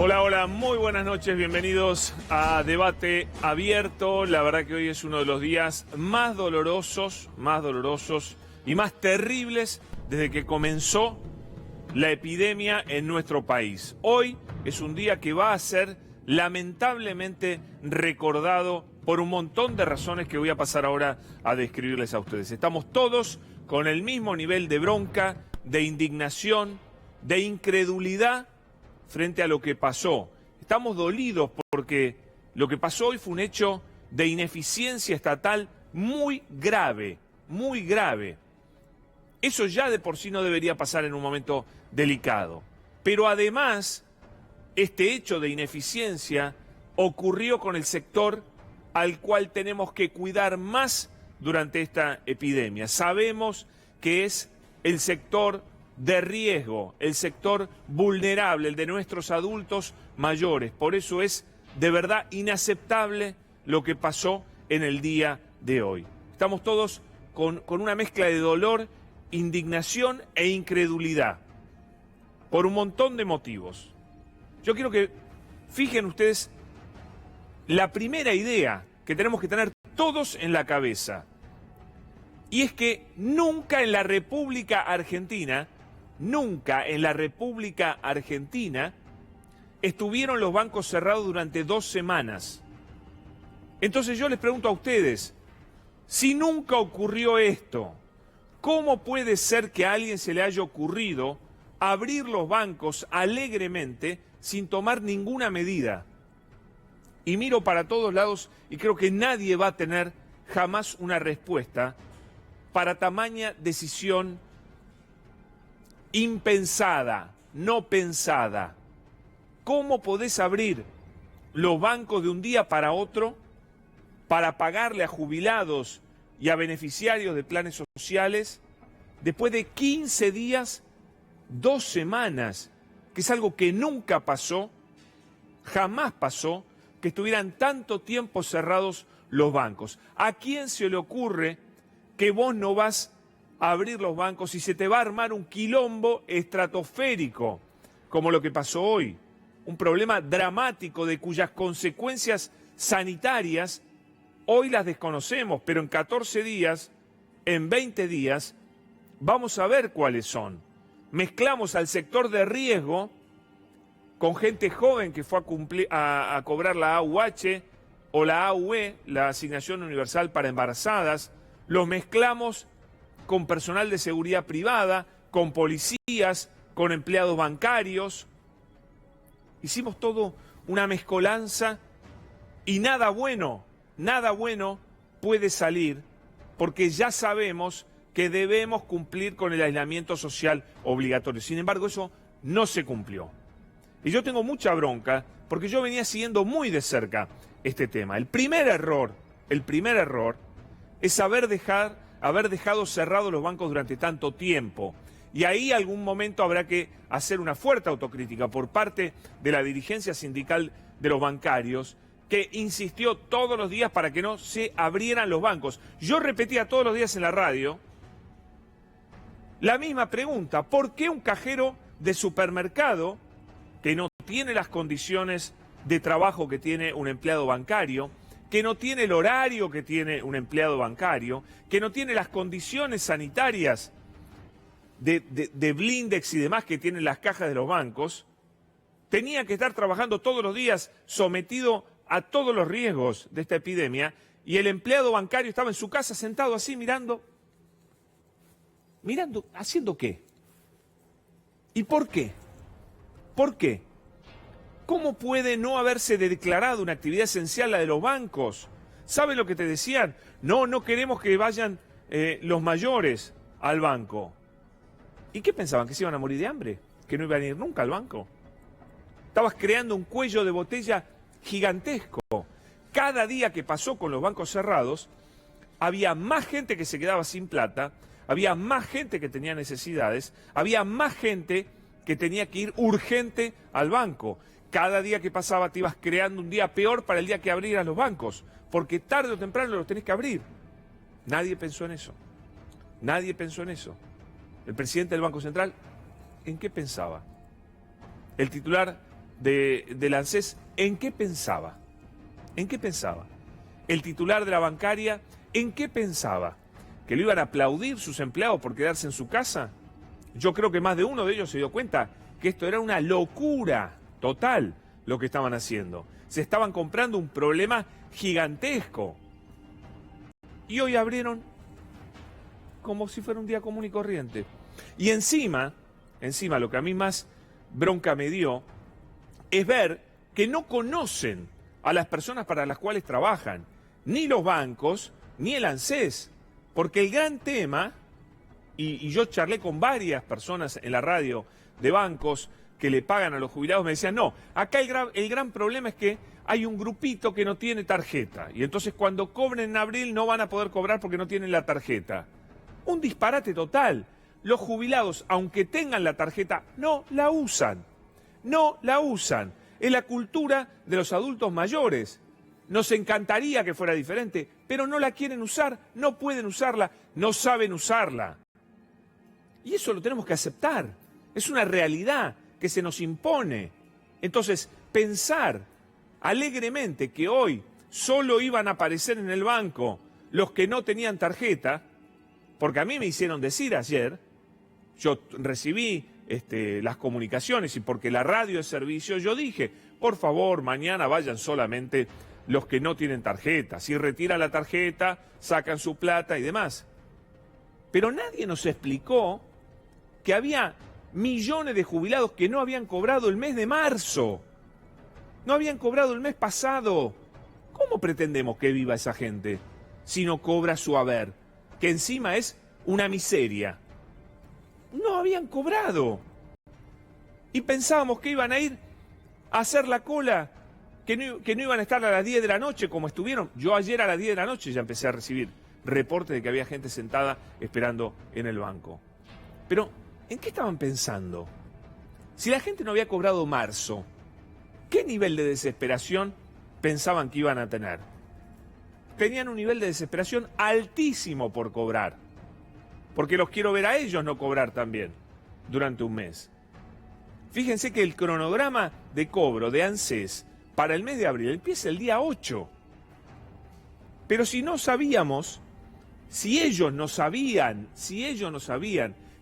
Hola, hola, muy buenas noches, bienvenidos a Debate Abierto. La verdad que hoy es uno de los días más dolorosos y más terribles desde que comenzó la epidemia en nuestro país. Hoy es un día que va a ser lamentablemente recordado por un montón de razones que voy a pasar ahora a describirles a ustedes. Estamos todos con el mismo nivel de bronca, de indignación, de incredulidad frente a lo que pasó. Estamos dolidos porque lo que pasó hoy fue un hecho de ineficiencia estatal muy grave, muy grave. Eso ya de por sí no debería pasar en un momento delicado. Pero además, este hecho de ineficiencia ocurrió con el sector al cual tenemos que cuidar más durante esta epidemia. Sabemos que es el sector de riesgo, el sector vulnerable, el de nuestros adultos mayores. Por eso es de verdad inaceptable lo que pasó en el día de hoy. Estamos todos con una mezcla de dolor, indignación e incredulidad, por un montón de motivos. Yo quiero que fijen ustedes la primera idea que tenemos que tener todos en la cabeza, y es que nunca en la República Argentina estuvieron los bancos cerrados durante 2 semanas. Entonces yo les pregunto a ustedes, si nunca ocurrió esto, ¿cómo puede ser que a alguien se le haya ocurrido abrir los bancos alegremente sin tomar ninguna medida? Y miro para todos lados y creo que nadie va a tener jamás una respuesta para tamaña decisión impensada, no pensada. ¿Cómo podés abrir los bancos de un día para otro para pagarle a jubilados y a beneficiarios de planes sociales después de 15 días, 2 semanas, que es algo que nunca pasó, jamás pasó, que estuvieran tanto tiempo cerrados los bancos? ¿A quién se le ocurre que vos no vas a abrir los bancos y se te va a armar un quilombo estratosférico como lo que pasó hoy? Un problema dramático de cuyas consecuencias sanitarias hoy las desconocemos, pero en 14 días, en 20 días, vamos a ver cuáles son. Mezclamos al sector de riesgo con gente joven que fue a cobrar la AUH o la AUE, la Asignación Universal para Embarazadas. Los mezclamos con personal de seguridad privada, con policías, con empleados bancarios. Hicimos todo una mezcolanza y nada bueno puede salir, porque ya sabemos que debemos cumplir con el aislamiento social obligatorio. Sin embargo, eso no se cumplió. Y yo tengo mucha bronca porque yo venía siguiendo muy de cerca este tema. El primer error es haber dejado cerrados los bancos durante tanto tiempo. Y ahí algún momento habrá que hacer una fuerte autocrítica por parte de la dirigencia sindical de los bancarios, que insistió todos los días para que no se abrieran los bancos. Yo repetía todos los días en la radio la misma pregunta: ¿por qué un cajero de supermercado que no tiene las condiciones de trabajo que tiene un empleado bancario, que no tiene el horario que tiene un empleado bancario, que no tiene las condiciones sanitarias de blindex y demás que tienen las cajas de los bancos, tenía que estar trabajando todos los días sometido a todos los riesgos de esta epidemia, y el empleado bancario estaba en su casa sentado así mirando, ¿haciendo qué? ¿Y por qué? ¿Por qué? ¿Cómo puede no haberse declarado una actividad esencial la de los bancos? ¿Saben lo que te decían? No queremos que vayan los mayores al banco. ¿Y qué pensaban? ¿Que se iban a morir de hambre? ¿Que no iban a ir nunca al banco? Estabas creando un cuello de botella gigantesco. Cada día que pasó con los bancos cerrados, había más gente que se quedaba sin plata, había más gente que tenía necesidades, había más gente que tenía que ir urgente al banco. Cada día que pasaba te ibas creando un día peor para el día que abrieras los bancos, porque tarde o temprano los tenés que abrir. Nadie pensó en eso. Nadie pensó en eso. El presidente del Banco Central, ¿en qué pensaba? El titular del ANSES, ¿en qué pensaba? ¿En qué pensaba? El titular de la bancaria, ¿en qué pensaba? ¿Que lo iban a aplaudir sus empleados por quedarse en su casa? Yo creo que más de uno de ellos se dio cuenta que esto era una locura total lo que estaban haciendo. Se estaban comprando un problema gigantesco. Y hoy abrieron como si fuera un día común y corriente. Y encima lo que a mí más bronca me dio es ver que no conocen a las personas para las cuales trabajan, ni los bancos, ni el ANSES. Porque el gran tema, y yo charlé con varias personas en la radio de bancos que le pagan a los jubilados, me decían, no, acá el gran problema es que hay un grupito que no tiene tarjeta, y entonces cuando cobren en abril no van a poder cobrar porque no tienen la tarjeta. Un disparate total. Los jubilados, aunque tengan la tarjeta, no la usan. No la usan. Es la cultura de los adultos mayores. Nos encantaría que fuera diferente, pero no la quieren usar, no pueden usarla, no saben usarla. Y eso lo tenemos que aceptar. Es una realidad que se nos impone. Entonces, pensar alegremente que hoy solo iban a aparecer en el banco los que no tenían tarjeta, porque a mí me hicieron decir ayer, yo recibí las comunicaciones y porque la radio es servicio, yo dije, por favor, mañana vayan solamente los que no tienen tarjeta. Si retiran la tarjeta, sacan su plata y demás. Pero nadie nos explicó que había millones de jubilados que no habían cobrado el mes de marzo. No habían cobrado el mes pasado. ¿Cómo pretendemos que viva esa gente si no cobra su haber? Que encima es una miseria. No habían cobrado. Y pensábamos que iban a ir a hacer la cola, que no iban a estar a las 10 de la noche como estuvieron. Yo ayer a las 10 de la noche ya empecé a recibir reportes de que había gente sentada esperando en el banco. Pero, ¿en qué estaban pensando? Si la gente no había cobrado marzo, ¿qué nivel de desesperación pensaban que iban a tener? Tenían un nivel de desesperación altísimo por cobrar. Porque los quiero ver a ellos no cobrar también durante un mes. Fíjense que el cronograma de cobro de ANSES para el mes de abril empieza el día 8. Pero si no sabíamos, si ellos no sabían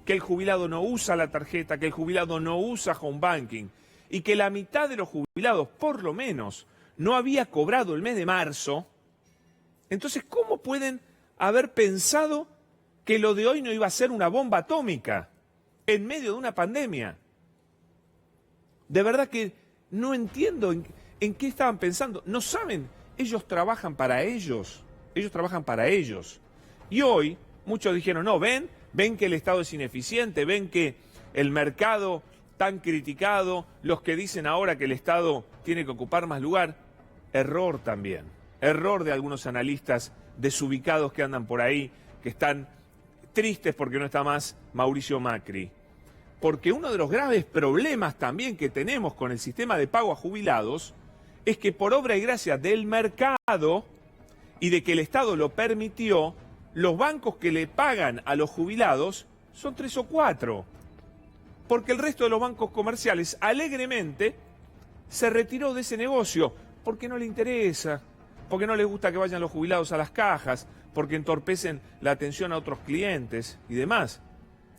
que el jubilado no usa la tarjeta, que el jubilado no usa home banking y que la mitad de los jubilados, por lo menos, no había cobrado el mes de marzo, entonces, ¿cómo pueden haber pensado que lo de hoy no iba a ser una bomba atómica en medio de una pandemia? De verdad que no entiendo en qué estaban pensando. No saben, ellos trabajan para ellos. Ellos trabajan para ellos. Y hoy muchos dijeron, no, ven que el Estado es ineficiente, ven que el mercado tan criticado, los que dicen ahora que el Estado tiene que ocupar más lugar. Error también. Error de algunos analistas desubicados que andan por ahí, que están tristes porque no está más Mauricio Macri. Porque uno de los graves problemas también que tenemos con el sistema de pago a jubilados es que por obra y gracia del mercado y de que el Estado lo permitió, los bancos que le pagan a los jubilados son 3 o 4. Porque el resto de los bancos comerciales alegremente se retiró de ese negocio porque no le interesa, porque no les gusta que vayan los jubilados a las cajas, porque entorpecen la atención a otros clientes y demás.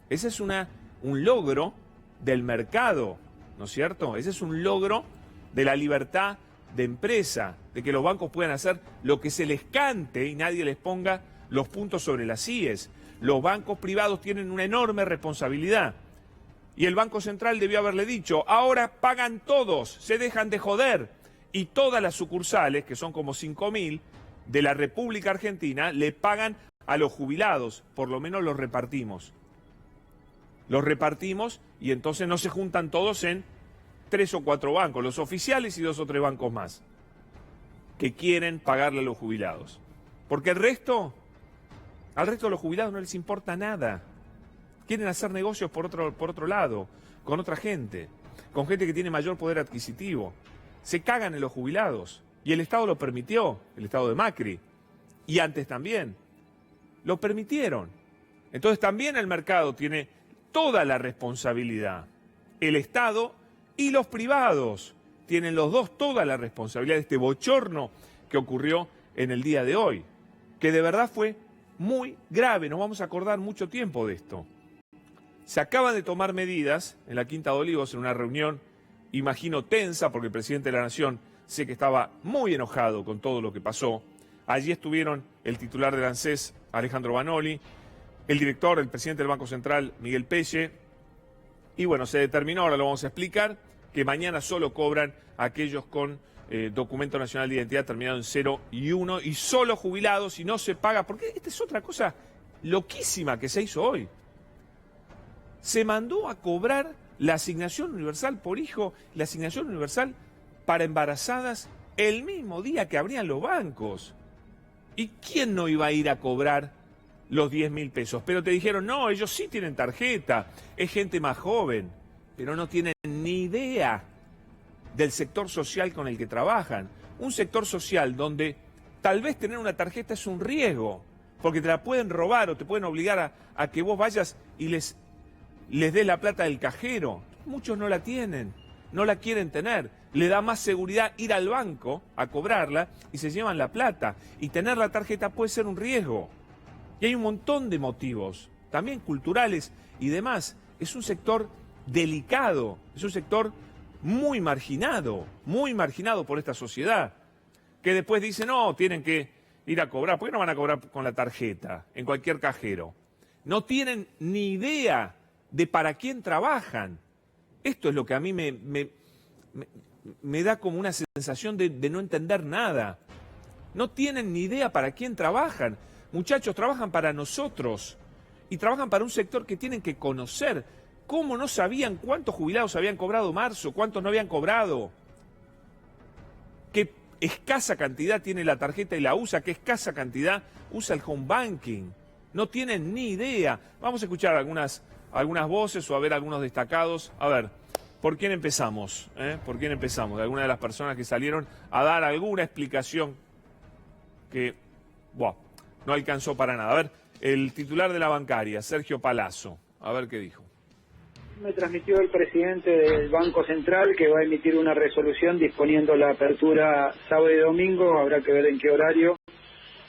Ese es un logro del mercado, ¿no es cierto? Ese es un logro de la libertad de empresa, de que los bancos puedan hacer lo que se les cante y nadie les ponga los puntos sobre las íes. Los bancos privados tienen una enorme responsabilidad. Y el Banco Central debió haberle dicho, ahora pagan todos, se dejan de joder. Y todas las sucursales, que son como 5.000, de la República Argentina, le pagan a los jubilados, por lo menos los repartimos. Los repartimos y entonces no se juntan todos en 3 o 4 bancos, los oficiales y 2 o 3 bancos más, que quieren pagarle a los jubilados. Porque al resto de los jubilados no les importa nada. Quieren hacer negocios por otro lado, con otra gente, con gente que tiene mayor poder adquisitivo. Se cagan en los jubilados. Y el Estado lo permitió, el Estado de Macri. Y antes también. Lo permitieron. Entonces también el mercado tiene toda la responsabilidad. El Estado y los privados. tienen los dos toda la responsabilidad de este bochorno que ocurrió en el día de hoy, que de verdad fue muy grave. Nos vamos a acordar mucho tiempo de esto. Se acaban de tomar medidas en la Quinta de Olivos en una reunión, imagino tensa, porque el presidente de la Nación sé que estaba muy enojado con todo lo que pasó. Allí estuvieron el titular del ANSES, Alejandro Banoli, el director, el presidente del Banco Central, Miguel Pelle, y bueno, se determinó, ahora lo vamos a explicar, que mañana solo cobran aquellos con documento nacional de identidad terminado en 0 y 1 y solo jubilados y no se paga, porque esta es otra cosa loquísima que se hizo hoy. Se mandó a cobrar la asignación universal por hijo, la asignación universal para embarazadas el mismo día que abrían los bancos. ¿Y quién no iba a ir a cobrar los 10.000 pesos? Pero te dijeron, no, ellos sí tienen tarjeta, es gente más joven, pero no tienen ni idea del sector social con el que trabajan. Un sector social donde tal vez tener una tarjeta es un riesgo, porque te la pueden robar o te pueden obligar a que vos vayas y les des la plata del cajero. Muchos no la tienen, no la quieren tener. Le da más seguridad ir al banco a cobrarla y se llevan la plata. Y tener la tarjeta puede ser un riesgo. Y hay un montón de motivos, también culturales y demás. Es un sector delicado, es un sector muy marginado por esta sociedad, que después dice, no, tienen que ir a cobrar. ¿Por qué no van a cobrar con la tarjeta en cualquier cajero? No tienen ni idea de para quién trabajan. Esto es lo que a mí me da como una sensación de no entender nada. No tienen ni idea para quién trabajan. Muchachos, trabajan para nosotros y trabajan para un sector que tienen que conocer. ¿Cómo no sabían cuántos jubilados habían cobrado marzo, cuántos no habían cobrado? ¿Qué escasa cantidad tiene la tarjeta y la usa? ¿Qué escasa cantidad usa el home banking? No tienen ni idea. Vamos a escuchar algunas voces o a ver algunos destacados. A ver, ¿por quién empezamos? ¿Por quién empezamos? De alguna de las personas que salieron a dar alguna explicación que, no alcanzó para nada. A ver, el titular de la bancaria, Sergio Palazzo, a ver qué dijo. Me transmitió el presidente del Banco Central que va a emitir una resolución disponiendo la apertura sábado y domingo, habrá que ver en qué horario,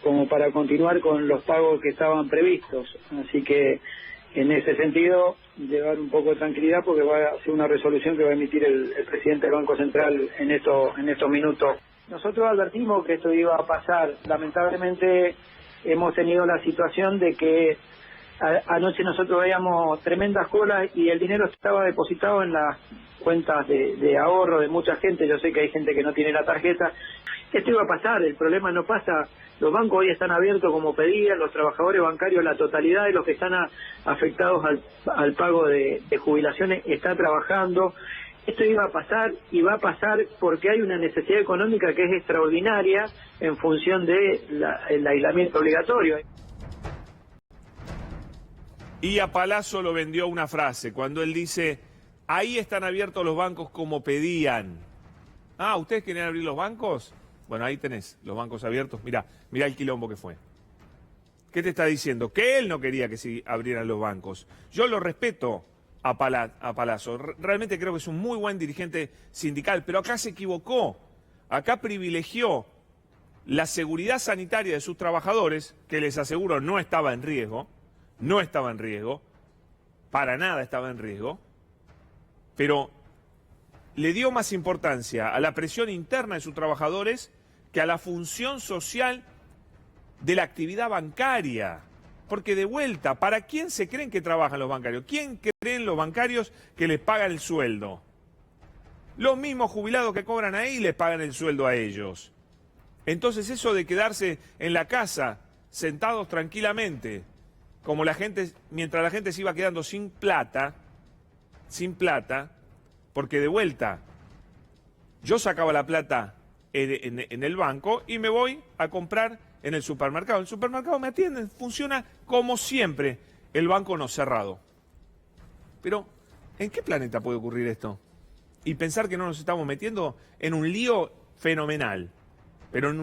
como para continuar con los pagos que estaban previstos. Así que en ese sentido, llevar un poco de tranquilidad porque va a ser una resolución que va a emitir el presidente del Banco Central en estos minutos. Nosotros advertimos que esto iba a pasar. Lamentablemente hemos tenido la situación de que anoche nosotros veíamos tremendas colas y el dinero estaba depositado en las cuentas de ahorro de mucha gente. Yo sé que hay gente que no tiene la tarjeta. Esto iba a pasar, el problema no pasa. Los bancos hoy están abiertos como pedían, los trabajadores bancarios, la totalidad de los que están afectados al pago de jubilaciones está trabajando. Esto iba a pasar y va a pasar porque hay una necesidad económica que es extraordinaria en función del aislamiento obligatorio. Y a Palazzo lo vendió una frase, cuando él dice, ahí están abiertos los bancos como pedían. Ah, ¿ustedes querían abrir los bancos? Bueno, ahí tenés los bancos abiertos. Mirá el quilombo que fue. ¿Qué te está diciendo? Que él no quería que se abrieran los bancos. Yo lo respeto a Palazzo. Realmente creo que es un muy buen dirigente sindical, pero acá se equivocó. Acá privilegió la seguridad sanitaria de sus trabajadores, que les aseguro no estaba en riesgo, para nada estaba en riesgo, pero le dio más importancia a la presión interna de sus trabajadores que a la función social de la actividad bancaria. Porque de vuelta, ¿para quién se creen que trabajan los bancarios? ¿Quién creen los bancarios que les pagan el sueldo? Los mismos jubilados que cobran ahí les pagan el sueldo a ellos. Entonces eso de quedarse en la casa, sentados tranquilamente, como mientras la gente se iba quedando sin plata, porque de vuelta, yo sacaba la plata en el banco y me voy a comprar en el supermercado. En el supermercado me atienden, funciona como siempre, el banco no cerrado. Pero, ¿en qué planeta puede ocurrir esto? Y pensar que no nos estamos metiendo en un lío fenomenal, pero en